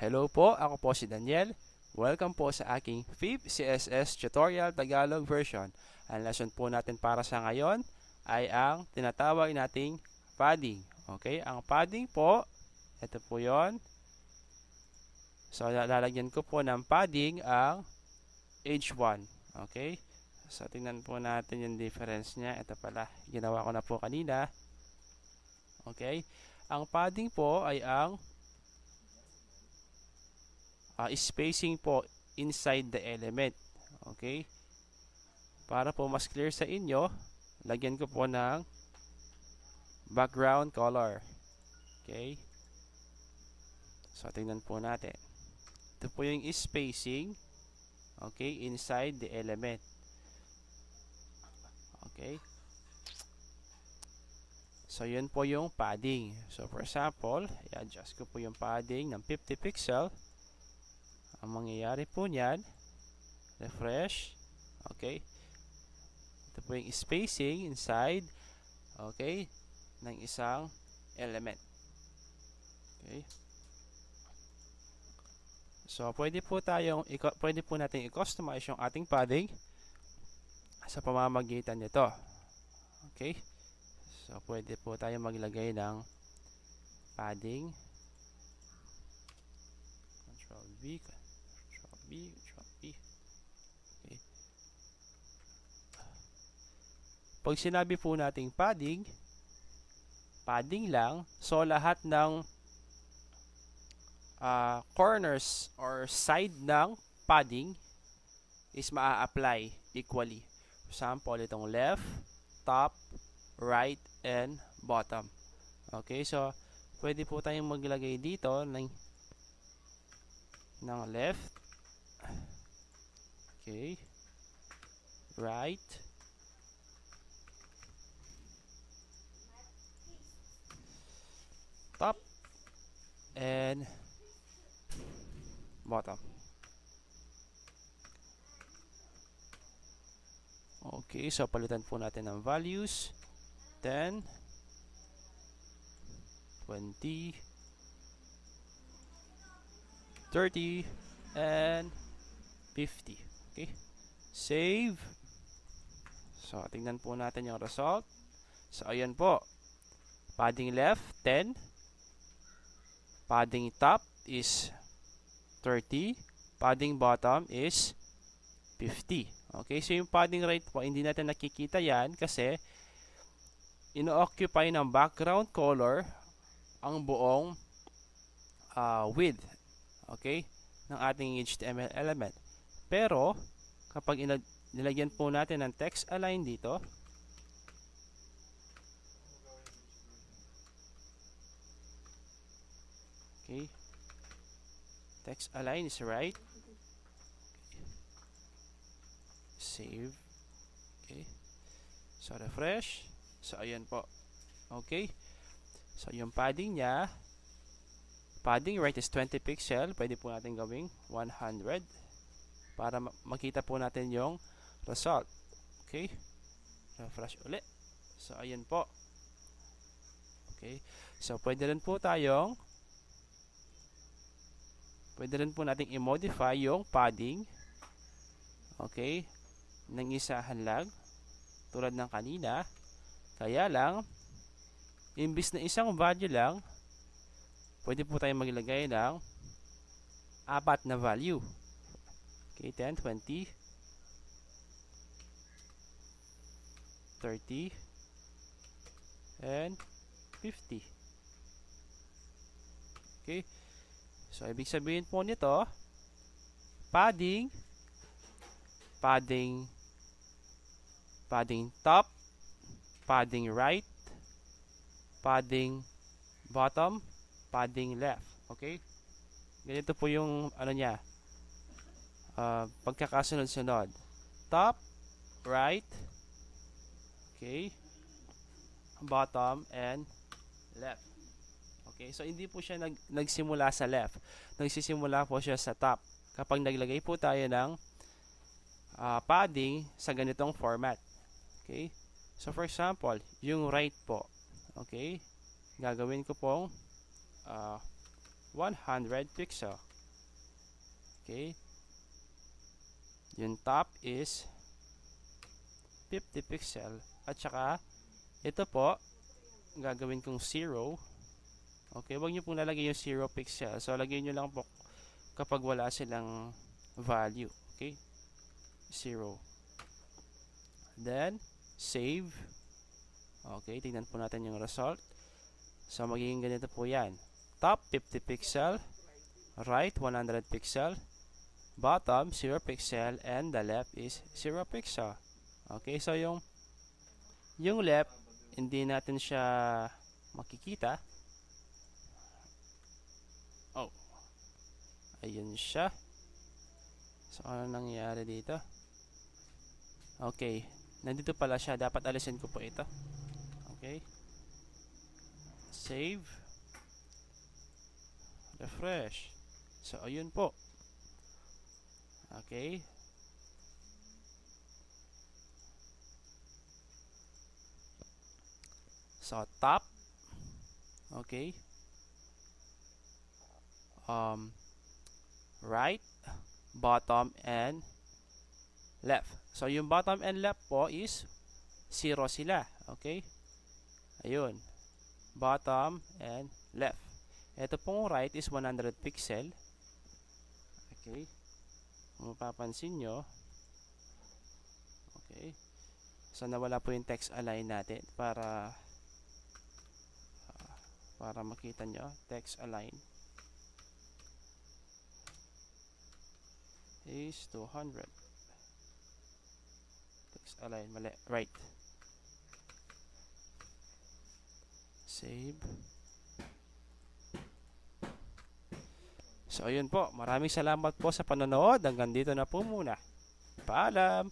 Hello po, ako po si Daniel. Welcome po sa aking 5th CSS Tutorial Tagalog version. Ang lesson po natin para sa ngayon ay ang tinatawag nating padding. Okay, ang padding po, ito po yon. So, lalagyan ko po ng padding ang H1. Okay, so tingnan po natin yung difference niya. Ito pala, ginawa ko na po kanina. Okay, ang padding po ay ang spacing po inside the element. Okay? Para po mas clear sa inyo, lagyan ko po ng background color. Okay? So, tingnan po natin. Ito po yung spacing, okay, inside the element. Okay? So, yun po yung padding. So, for example, i-adjust ko po yung padding ng 50 pixel. Ang mangyayari po niyan, refresh, okay, ito po yung spacing inside, okay, ng isang element. Okay. So, pwede po natin i-customize yung ating padding sa pamamagitan nito. Okay. So, pwede po tayong maglagay ng padding. Control V, Control V. Okay. Pag sinabi po nating padding, padding lang, so lahat ng corners or side ng padding is maa-apply equally. For example, itong left, top, right, and bottom. Okay, so pwede po tayong maglagay dito ng left, okay, right, top, and bottom. Okay, so palitan po natin ng values. 10, 20, 30, and 50. Okay. Save. So, tingnan po natin yung result. So, ayan po. Padding left, 10. Padding top is 30. Padding bottom is 50. Okay. So, yung padding right po, hindi natin nakikita yan kasi ino-occupy ng background color ang buong width. Okay, ng ating HTML element. Pero, kapag nilagyan po natin ng text align dito, okay, text align is right. Okay. Save. Okay. So, refresh. So, ayan po. Okay. So, yung padding niya, padding right is 20 pixel. Pwede po natin gawing 100 para makita po natin yung result. Okay. Refresh ulit. So, ayan po. Okay. So, pwede rin po nating i-modify yung padding. Okay. Nang isahan lang. Tulad ng kanina. Kaya lang, imbis na isang value lang, pwede po tayong maglagay ng 4 na value. Okay, 10, 20, 30, and 50. Okay. So, ibig sabihin po nito, padding top, padding right, padding bottom, padding left. Okay? Ganito po yung niya. Pagkakasunod-sunod. Top, right, okay, bottom, and left. Okay? So, hindi po siya nagsimula sa left. Nagsisimula po siya sa top. Kapag naglagay po tayo ng padding sa ganitong format. Okay? So, for example, yung right po. Okay? Gagawin ko pong 100 pixel. Okay. Yung top is 50 pixel. At saka, ito po, gagawin kong 0. Okay, huwag nyo pong lalagay yung 0 pixel. So, lagyan nyo lang po kapag wala silang value. Okay, 0. Then, save. Okay, tingnan po natin yung result. So, magiging ganito po yan. Top, 50 pixel. Right, 100 pixel. Bottom, 0 pixel. And the left is 0 pixel. Okay, so yung left, hindi natin siya makikita. Oh, ayun siya. So, ano nangyari dito? Okay, nandito pala siya. Dapat alisin ko po ito. Okay, save, refresh. So, ayun po. Okay, so top. Okay, right, bottom, and left. So, yung bottom and left po is 0 sila. Okay, ayun, bottom and left. Ito pong right is 100 pixel. Okay, kung mapapansin nyo. Okay, so nawala po yung text align natin para makita nyo. Text align is 200. Text align, mali, right. Save. So, ayun po. Maraming salamat po sa panonood. Hanggang dito na po muna. Paalam!